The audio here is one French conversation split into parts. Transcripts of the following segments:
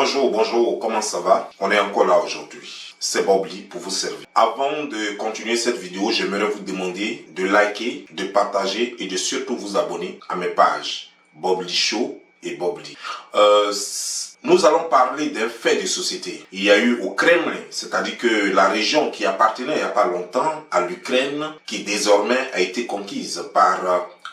Bonjour, comment ça va? On est encore là aujourd'hui. C'est Bobli pour vous servir. Avant de continuer cette vidéo, j'aimerais vous demander de liker, de partager et de surtout vous abonner à mes pages Bobli Show et Bobli. Nous allons parler d'un fait de société. Il y a eu au Kremlin, c'est-à-dire que la région qui appartenait il n'y a pas longtemps à l'Ukraine, qui désormais a été conquise par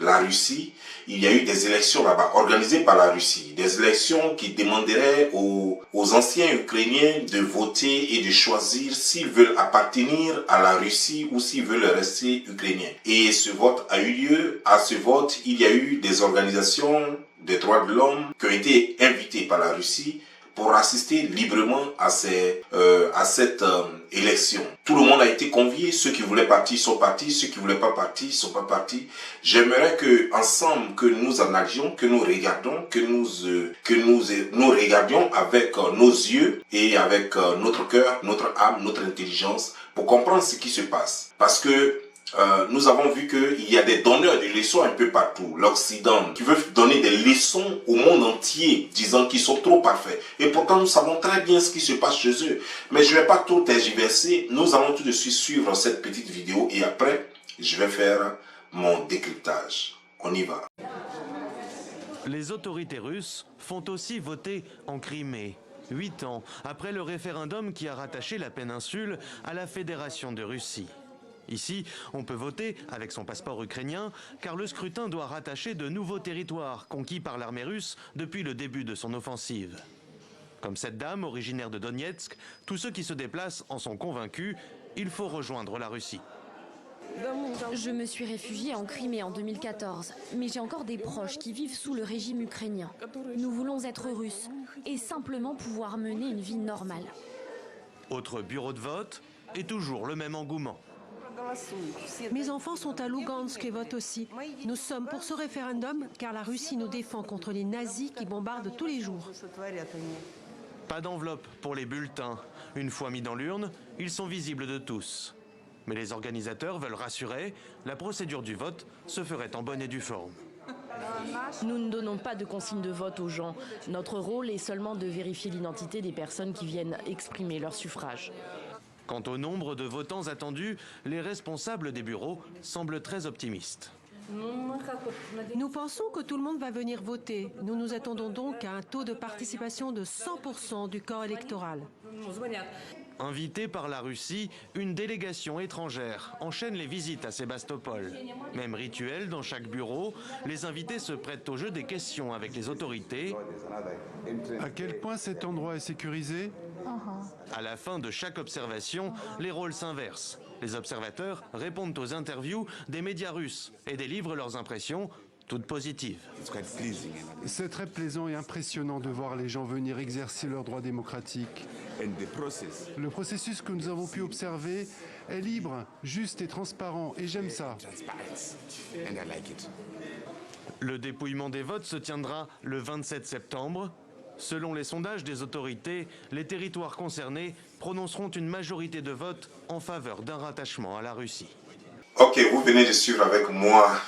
la Russie. Il y a eu des élections là-bas organisées par la Russie. Des élections qui demanderaient aux anciens Ukrainiens de voter et de choisir s'ils veulent appartenir à la Russie ou s'ils veulent rester Ukrainiens. Et ce vote a eu lieu. À ce vote, il y a eu des organisations des droits de l'homme qui ont été invitées par la Russie pour assister librement à cette élection. Tout le monde a été convié, ceux qui voulaient partir sont partis, ceux qui voulaient pas partir sont pas partis. J'aimerais que ensemble que nous analysions, que nous regardions, que nous regardions avec nos yeux et avec notre cœur, notre âme, notre intelligence pour comprendre ce qui se passe. Parce que nous avons vu qu'il y a des donneurs de leçons un peu partout. L'Occident qui veut donner des leçons au monde entier, disant qu'ils sont trop parfaits. Et pourtant, nous savons très bien ce qui se passe chez eux. Mais je ne vais pas trop tergiverser. Nous allons tout de suite suivre cette petite vidéo et après, je vais faire mon décryptage. On y va. Les autorités russes font aussi voter en Crimée, 8 ans après le référendum qui a rattaché la péninsule à la Fédération de Russie. Ici, on peut voter avec son passeport ukrainien, car le scrutin doit rattacher de nouveaux territoires conquis par l'armée russe depuis le début de son offensive. Comme cette dame originaire de Donetsk, tous ceux qui se déplacent en sont convaincus, il faut rejoindre la Russie. Je me suis réfugiée en Crimée en 2014, mais j'ai encore des proches qui vivent sous le régime ukrainien. Nous voulons être russes et simplement pouvoir mener une vie normale. Autre bureau de vote et toujours le même engouement. Mes enfants sont à Lugansk et votent aussi. Nous sommes pour ce référendum car la Russie nous défend contre les nazis qui bombardent tous les jours. Pas d'enveloppe pour les bulletins. Une fois mis dans l'urne, ils sont visibles de tous. Mais les organisateurs veulent rassurer, la procédure du vote se ferait en bonne et due forme. Nous ne donnons pas de consignes de vote aux gens. Notre rôle est seulement de vérifier l'identité des personnes qui viennent exprimer leur suffrage. Quant au nombre de votants attendus, les responsables des bureaux semblent très optimistes. Nous pensons que tout le monde va venir voter. Nous nous attendons donc à un taux de participation de 100% du corps électoral. Invitée par la Russie, une délégation étrangère enchaîne les visites à Sébastopol. Même rituel dans chaque bureau, les invités se prêtent au jeu des questions avec les autorités. À quel point cet endroit est sécurisé ? À la fin de chaque observation, les rôles s'inversent. Les observateurs répondent aux interviews des médias russes et délivrent leurs impressions, toutes positives. C'est très plaisant et impressionnant de voir les gens venir exercer leurs droits démocratiques. Le processus que nous avons pu observer est libre, juste et transparent, et j'aime ça. Le dépouillement des votes se tiendra le 27 septembre. Selon les sondages des autorités, les territoires concernés prononceront une majorité de votes en faveur d'un rattachement à la Russie. Ok, vous venez de suivre avec moi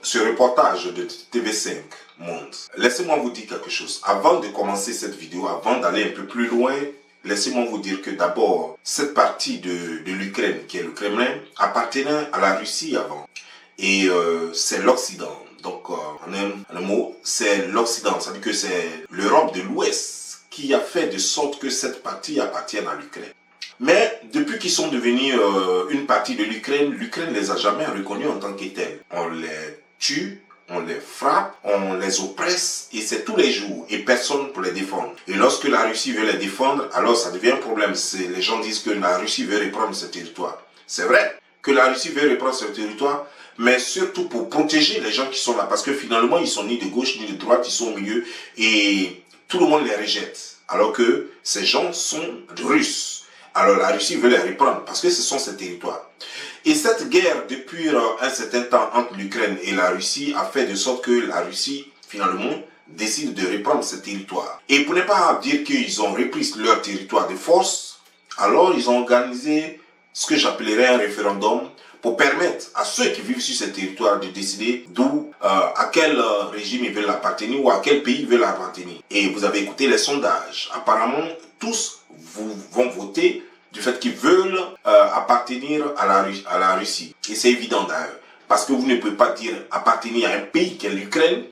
ce reportage de TV5 Monde. Laissez-moi vous dire quelque chose. Avant de commencer cette vidéo, avant d'aller un peu plus loin, laissez-moi vous dire que d'abord, cette partie de l'Ukraine, qui est le Kremlin, appartenait à la Russie avant. Et c'est l'Occident. Donc, en un mot, c'est l'Occident. C'est-à-dire que c'est l'Europe de l'Ouest qui a fait de sorte que cette partie appartienne à l'Ukraine. Mais depuis qu'ils sont devenus une partie de l'Ukraine, l'Ukraine ne les a jamais reconnus en tant que tels. On les tue, on les frappe, on les oppresse et c'est tous les jours et personne pour les défendre. Et lorsque la Russie veut les défendre, alors ça devient un problème. Les gens disent que la Russie veut reprendre ce territoire. C'est vrai que la Russie veut reprendre ce territoire, mais surtout pour protéger les gens qui sont là. Parce que finalement, ils sont ni de gauche ni de droite, ils sont au milieu et tout le monde les rejette. Alors que ces gens sont russes. Alors la Russie veut les reprendre parce que ce sont ces territoires. Et cette guerre depuis un certain temps entre l'Ukraine et la Russie a fait de sorte que la Russie finalement décide de reprendre ces territoires. Et pour ne pas dire qu'ils ont repris leur territoire de force, alors ils ont organisé ce que j'appellerais un référendum pour permettre à ceux qui vivent sur ces territoires de décider d'où, à quel régime ils veulent appartenir ou à quel pays ils veulent appartenir. Et vous avez écouté les sondages. Apparemment, tous vont voter du fait qu'ils veulent appartenir à la Russie. Et c'est évident d'ailleurs. Parce que vous ne pouvez pas dire appartenir à un pays qui est l'Ukraine,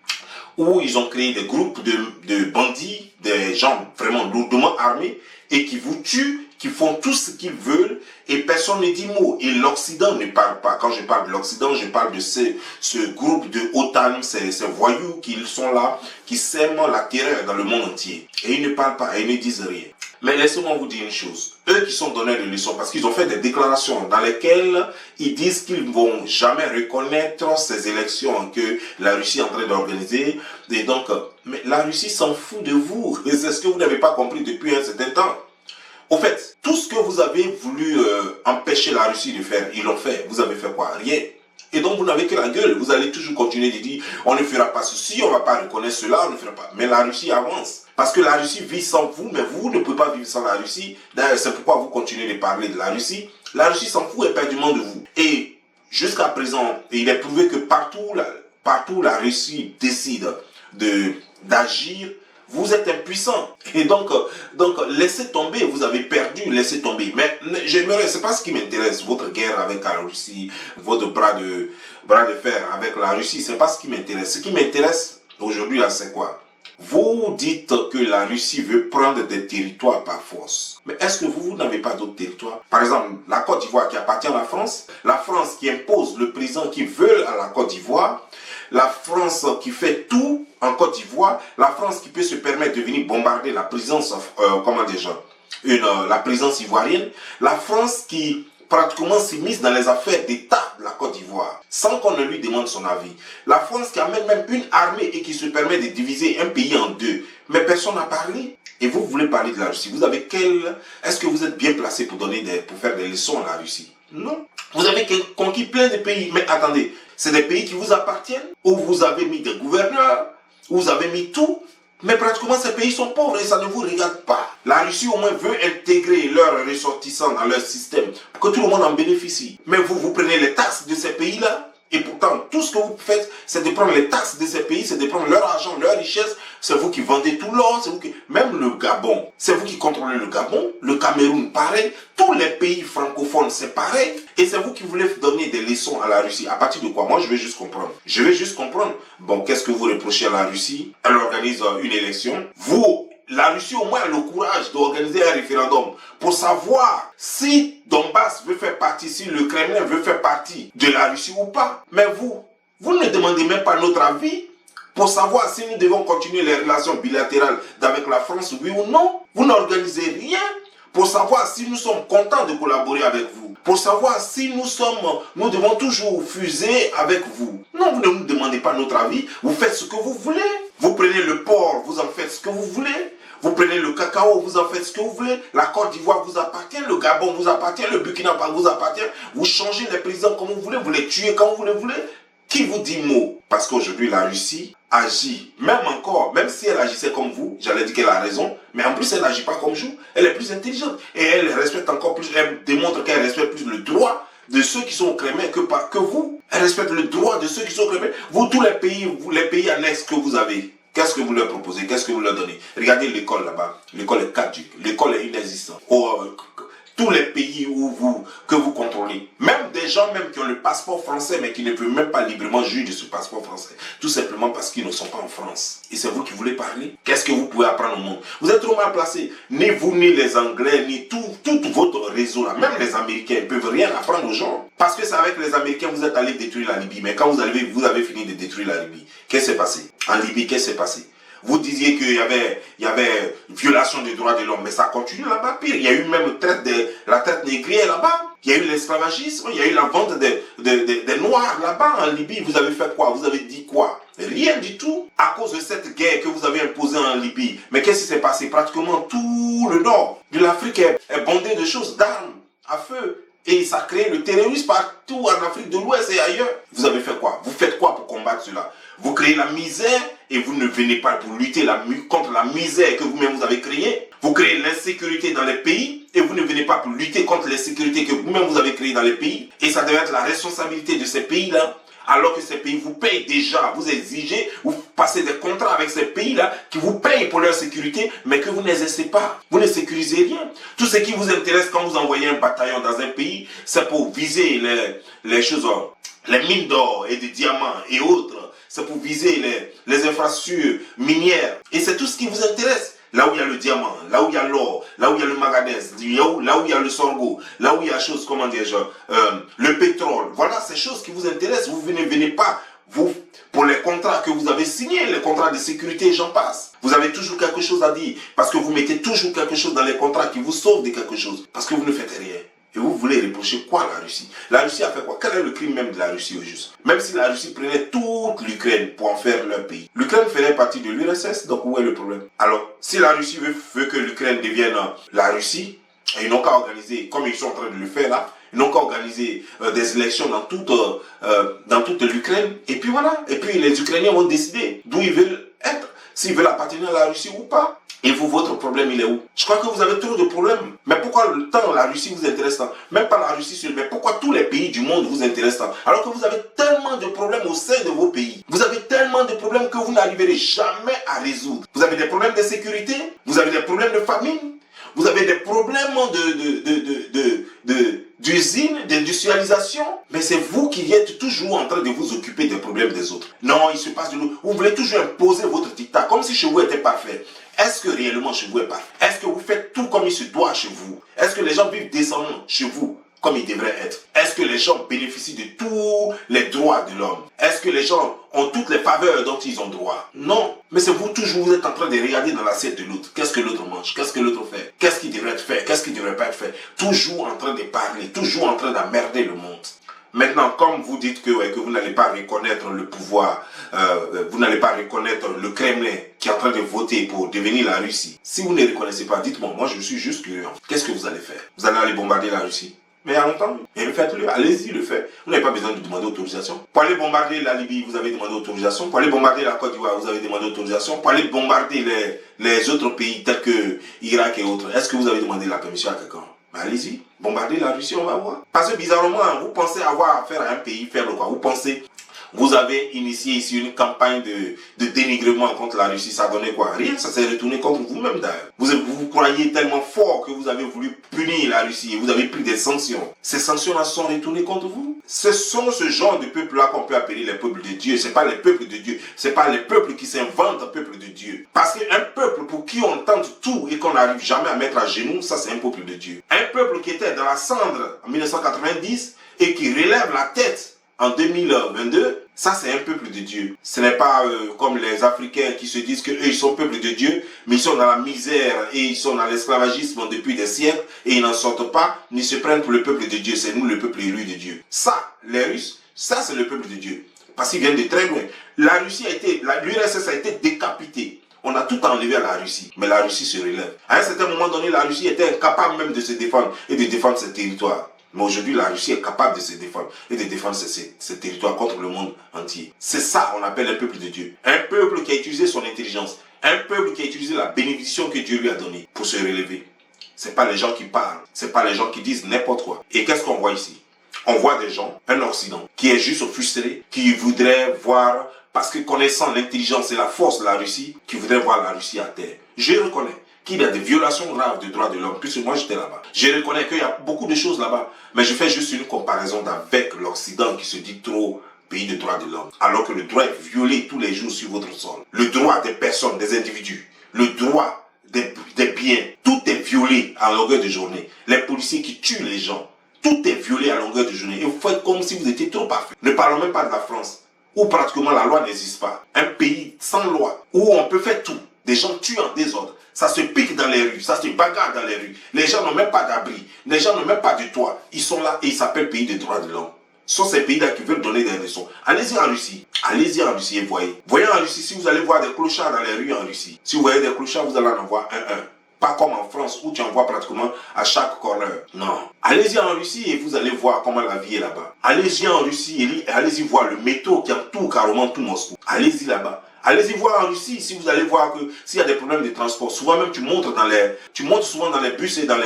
où ils ont créé des groupes de bandits, des gens vraiment lourdement armés, et qui vous tuent, qui font tout ce qu'ils veulent, et personne ne dit mot. Et l'Occident ne parle pas. Quand je parle de l'Occident, je parle de ce groupe de OTAN, ces voyous qui sont là, qui sèment la terreur dans le monde entier. Et ils ne parlent pas, et ils ne disent rien. Mais laissez-moi vous dire une chose. Eux qui sont donnés de leçons, parce qu'ils ont fait des déclarations dans lesquelles ils disent qu'ils ne vont jamais reconnaître ces élections que la Russie est en train d'organiser. Et donc, mais la Russie s'en fout de vous. Et c'est ce que vous n'avez pas compris depuis un certain temps. Au fait, tout ce que vous avez voulu empêcher la Russie de faire, ils l'ont fait. Vous avez fait quoi? Rien. Et donc vous n'avez que la gueule. Vous allez toujours continuer de dire on ne fera pas ceci, on ne va pas reconnaître cela, on ne fera pas. Mais la Russie avance. Parce que la Russie vit sans vous, mais vous ne pouvez pas vivre sans la Russie. D'ailleurs, c'est pourquoi vous continuez de parler de la Russie. La Russie s'en fout éperdument de vous. Et jusqu'à présent, il est prouvé que partout la Russie décide d'agir, vous êtes impuissant. Et donc, laissez tomber, vous avez perdu, laissez tomber. Mais j'aimerais, c'est pas ce qui m'intéresse, votre guerre avec la Russie, votre bras de fer avec la Russie, c'est pas ce qui m'intéresse. Ce qui m'intéresse aujourd'hui, là, c'est quoi? Vous dites que la Russie veut prendre des territoires par force. Mais est-ce que vous n'avez pas d'autres territoires? Par exemple, la Côte d'Ivoire qui appartient à la France qui impose le président qui veut à la Côte d'Ivoire, la France qui fait tout en Côte d'Ivoire, la France qui peut se permettre de venir bombarder la présidence, la présidence ivoirienne, la France qui pratiquement s'immisce dans les affaires d'État de la Côte d'Ivoire, sans qu'on ne lui demande son avis. La France qui amène même une armée et qui se permet de diviser un pays en deux. Mais personne n'a parlé. Et vous voulez parler de la Russie. Est-ce que vous êtes bien placé pour faire des leçons à la Russie? Non. Vous avez conquis plein de pays. Mais attendez, c'est des pays qui vous appartiennent, où vous avez mis des gouverneurs, où vous avez mis tout. Mais pratiquement ces pays sont pauvres et ça ne vous regarde pas. La Russie au moins veut intégrer leurs ressortissants dans leur système pour que tout le monde en bénéficie. Mais vous prenez les taxes de ces pays-là et pourtant tout ce que vous faites c'est de prendre les taxes de ces pays, c'est de prendre leur argent, leur richesse. C'est vous qui vendez tout l'or, même le Gabon, c'est vous qui contrôlez le Gabon, le Cameroun pareil, tous les pays francophones c'est pareil. Et c'est vous qui voulez donner des leçons à la Russie. À partir de quoi? Moi je veux juste comprendre. Bon, qu'est-ce que vous reprochez à la Russie? Elle organise une élection. La Russie au moins a le courage d'organiser un référendum pour savoir si Donbass veut faire partie, si le Kremlin veut faire partie de la Russie ou pas. Mais vous ne demandez même pas notre avis pour savoir si nous devons continuer les relations bilatérales avec la France, oui ou non. Vous n'organisez rien pour savoir si nous sommes contents de collaborer avec vous. Pour savoir si nous devons toujours fuser avec vous. Non, vous ne nous demandez pas notre avis. Vous faites ce que vous voulez. Vous prenez le porc, vous en faites ce que vous voulez. Vous prenez le cacao, vous en faites ce que vous voulez. La Côte d'Ivoire vous appartient, le Gabon vous appartient, le Burkina Faso vous appartient. Vous changez les présidents comme vous voulez, vous les tuez quand vous les voulez. Qui vous dit mot? Parce qu'aujourd'hui, la Russie agit, même si elle agissait comme vous, j'allais dire qu'elle a raison, mais en plus, elle n'agit pas comme vous. Elle est plus intelligente. Et elle respecte encore plus, elle démontre qu'elle respecte plus le droit de ceux qui sont au Kremlin que vous. Elle respecte le droit de ceux qui sont au Kremlin. Vous, tous les pays annexes que vous avez, qu'est-ce que vous leur proposez? Qu'est-ce que vous leur donnez? Regardez l'école là-bas. L'école est caduque. L'école est inexistante. Tous les pays que vous contrôlez, même des gens qui ont le passeport français mais qui ne peuvent même pas librement jouir de ce passeport français, tout simplement parce qu'ils ne sont pas en France. Et c'est vous qui voulez parler? Qu'est-ce que vous pouvez apprendre au monde? Vous êtes trop mal placés. Ni vous, ni les Anglais, ni tout votre réseau là, même les Américains ne peuvent rien apprendre aux gens. Parce que c'est avec les Américains vous êtes allés détruire la Libye. Mais quand vous avez fini de détruire la Libye, qu'est-ce qui s'est passé? En Libye, qu'est-ce qui s'est passé? Vous disiez qu'il y avait violation des droits de l'homme, mais ça continue là-bas pire. Il y a eu même la traite négrière là-bas. Il y a eu l'esclavagisme, il y a eu la vente des Noirs là-bas en Libye. Vous avez fait quoi? Vous avez dit quoi? Rien du tout. À cause de cette guerre que vous avez imposée en Libye. Mais qu'est-ce qui s'est passé? Pratiquement tout le nord de l'Afrique est bondé de choses, d'armes à feu. Et ça crée le terrorisme partout en Afrique de l'Ouest et ailleurs. Vous avez fait quoi? Vous faites quoi pour combattre cela? Vous créez la misère et vous ne venez pas pour lutter contre la misère que vous-même vous avez créée. Vous créez l'insécurité dans les pays et vous ne venez pas pour lutter contre l'insécurité que vous-même vous avez créée dans les pays. Et ça devait être la responsabilité de ces pays-là. Alors que ces pays vous payent déjà, vous exigez, vous passez des contrats avec ces pays-là qui vous payent pour leur sécurité, mais que vous n'exercez pas. Vous ne sécurisez rien. Tout ce qui vous intéresse quand vous envoyez un bataillon dans un pays, c'est pour viser les choses, les mines d'or et de diamants et autres. C'est pour viser les infrastructures minières. Et c'est tout ce qui vous intéresse. Là où il y a le diamant, là où il y a l'or, là où il y a le manganèse, là où il y a le sorgho, là où il y a choses, le pétrole. Voilà ces choses qui vous intéressent. Vous ne venez pas, vous, pour les contrats que vous avez signés, les contrats de sécurité, j'en passe. Vous avez toujours quelque chose à dire, parce que vous mettez toujours quelque chose dans les contrats qui vous sauve de quelque chose, parce que vous ne faites rien. Et vous voulez reprocher quoi à la Russie? La Russie a fait quoi? Quel est le crime même de la Russie au juste? Même si la Russie prenait toute l'Ukraine pour en faire leur pays. L'Ukraine ferait partie de l'URSS, donc où est le problème? Alors, si la Russie veut que l'Ukraine devienne la Russie, et ils n'ont qu'à organiser, comme ils sont en train de le faire là, ils n'ont qu'à organiser des élections dans toute l'Ukraine, et puis voilà. Et puis les Ukrainiens vont décider d'où ils veulent être, s'ils veulent appartenir à la Russie ou pas. Et vous, votre problème, il est où? Je crois que vous avez trop de problèmes. Mais pourquoi tant la Russie vous intéresse tant? Même pas la Russie seule, mais pourquoi tous les pays du monde vous intéressent tant? Alors que vous avez tellement de problèmes au sein de vos pays. Vous avez tellement de problèmes que vous n'arriverez jamais à résoudre. Vous avez des problèmes de sécurité, vous avez des problèmes de famine, vous avez des problèmes d'usine, d'industrialisation, mais c'est vous qui êtes toujours en train de vous occuper des problèmes des autres. Non, il se passe de l'autre. Vous voulez toujours imposer votre dictat, comme si chez vous était parfait. Est-ce que réellement chez vous est parfait? Est-ce que vous faites tout comme il se doit chez vous? Est-ce que les gens vivent décemment chez vous comme ils devraient être? Est-ce que les gens bénéficient de tous les droits de l'homme? Est-ce que les gens ont toutes les faveurs dont ils ont droit? Non. Mais c'est vous toujours, vous êtes en train de regarder dans l'assiette de l'autre. Qu'est-ce que l'autre mange? Qu'est-ce que l'autre fait? Qu'est-ce qui devrait être fait? Qu'est-ce qui ne devrait pas être fait? Toujours en train de parler, toujours en train d'emmerder le monde. Maintenant, comme vous dites que vous n'allez pas reconnaître le pouvoir, vous n'allez pas reconnaître le Kremlin qui est en train de voter pour devenir la Russie. Si vous ne reconnaissez pas, dites-moi, moi je suis juste curieux. Qu'est-ce que vous allez faire? Vous allez aller bombarder la Russie? Mais en même temps, faites-le, allez-y le faire. Vous n'avez pas besoin de demander autorisation. Pour aller bombarder la Libye, vous avez demandé autorisation. Pour aller bombarder la Côte d'Ivoire, vous avez demandé autorisation. Pour aller bombarder les autres pays tels que Irak et autres, est-ce que vous avez demandé la permission à quelqu'un? Allez-y, bombardez la Russie, on va voir. Parce que bizarrement, vous pensez avoir affaire à un pays faible, quoi. Vous pensez, vous avez initié ici une campagne de dénigrement contre la Russie, ça donnait quoi? Rien, ça s'est retourné contre vous-même d'ailleurs. Vous croyez tellement fort que vous avez voulu punir la Russie et vous avez pris des sanctions. Ces sanctions-là sont retournées contre vous. Ce sont ce genre de peuples-là qu'on peut appeler les peuples de Dieu. C'est pas les peuples de Dieu. C'est pas les peuples qui s'inventent peuple de Dieu. Parce qu'un peuple pour qui on tente tout et qu'on n'arrive jamais à mettre à genoux, ça c'est un peuple de Dieu. Un peuple qui était dans la cendre en 1990 et qui relève la tête en 2022, ça c'est un peuple de Dieu. Ce n'est pas comme les Africains qui se disent qu'eux ils sont peuple de Dieu, mais ils sont dans la misère et ils sont dans l'esclavagisme depuis des siècles et ils n'en sortent pas, ni se prennent pour le peuple de Dieu. C'est nous le peuple élu de Dieu. Ça, les Russes, ça c'est le peuple de Dieu. Parce qu'ils viennent de très loin. La Russie l'URSS a été décapitée. On a tout enlevé à la Russie, mais la Russie se relève. À un certain moment donné, la Russie était incapable même de se défendre et de défendre ses territoires. Mais aujourd'hui, la Russie est capable de se défendre et de défendre ses territoires contre le monde entier. C'est ça qu'on appelle un peuple de Dieu. Un peuple qui a utilisé son intelligence. Un peuple qui a utilisé la bénédiction que Dieu lui a donnée pour se relever. Ce n'est pas les gens qui parlent. Ce n'est pas les gens qui disent n'importe quoi. Et qu'est-ce qu'on voit ici? On voit des gens, un Occident, qui est juste frustré, qui voudrait voir, parce que connaissant l'intelligence et la force de la Russie, qui voudrait voir la Russie à terre. Je reconnais qu'il y a des violations graves des droits de l'homme, puisque moi j'étais là-bas. Je reconnais qu'il y a beaucoup de choses là-bas, mais je fais juste une comparaison avec l'Occident qui se dit trop pays de droits de l'homme, alors que le droit est violé tous les jours sur votre sol. Le droit des personnes, des individus, le droit des biens, tout est violé à longueur de journée. Les policiers qui tuent les gens, tout est violé à longueur de journée. Et vous faites comme si vous étiez trop parfait. Ne parlons même pas de la France, où pratiquement la loi n'existe pas. Un pays sans loi, où on peut faire tout. Des gens tuent en désordre. Ça se pique dans les rues, ça se bagarre dans les rues. Les gens n'ont même pas d'abri, les gens n'ont même pas de toit. Ils sont là et ils s'appellent pays des droits de l'homme. Ce sont ces pays-là qui veulent donner des leçons. Allez-y en Russie. Allez-y en Russie et voyez. Voyez en Russie, si vous allez voir des clochards dans les rues en Russie. Si vous voyez des clochards, vous allez en voir un. Pas comme en France où tu en vois pratiquement à chaque corner. Non. Allez-y en Russie et vous allez voir comment la vie est là-bas. Allez-y en Russie et allez-y voir le métro qui entoure carrément tout Moscou. Allez-y là-bas. Allez-y voir en Russie si vous allez voir que s'il y a des problèmes de transport, souvent même tu montes souvent dans les bus et dans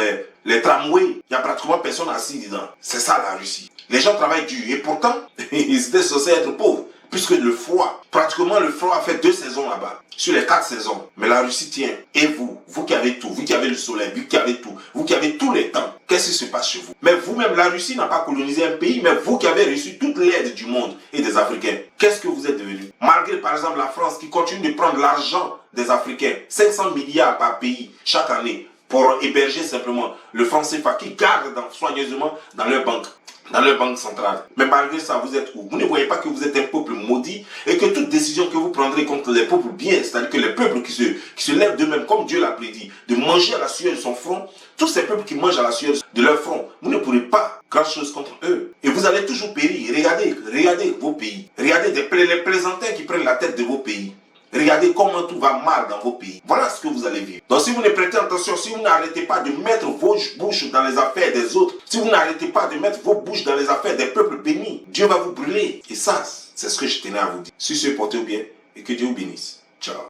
les tramways, il n'y a pratiquement personne assis dedans. C'est ça la Russie. Les gens travaillent dur et pourtant, ils étaient censés être pauvres. Puisque le froid, pratiquement le froid a fait 2 saisons là-bas, sur les 4 saisons. Mais la Russie tient. Et vous qui avez tout, vous qui avez le soleil, vous qui avez tout, vous qui avez tous les temps, qu'est-ce qui se passe chez vous? Mais vous-même, la Russie n'a pas colonisé un pays, mais vous qui avez reçu toute l'aide du monde et des Africains, qu'est-ce que vous êtes devenus? Malgré par exemple la France qui continue de prendre l'argent des Africains, 500 milliards par pays chaque année, pour héberger simplement le franc CFA qui garde soigneusement dans leur banque centrale. Mais malgré ça, vous êtes où? Vous ne voyez pas que vous êtes un peuple maudit et que toute décision que vous prendrez contre les peuples bien, c'est-à-dire que les peuples qui se lèvent d'eux-mêmes, comme Dieu l'a prédit, de manger à la sueur de son front, tous ces peuples qui mangent à la sueur de leur front, vous ne pourrez pas grand-chose contre eux. Et vous allez toujours périr. Regardez vos pays. Regardez les plaisantins qui prennent la tête de vos pays. Regardez comment tout va mal dans vos pays. Voilà ce que vous allez vivre. Donc si vous ne prêtez attention, si vous n'arrêtez pas de mettre vos bouches dans les affaires des autres, si vous n'arrêtez pas de mettre vos bouches dans les affaires des peuples bénis, Dieu va vous brûler. Et ça, c'est ce que je tenais à vous dire. Sur ce, portez-vous bien et que Dieu vous bénisse. Ciao.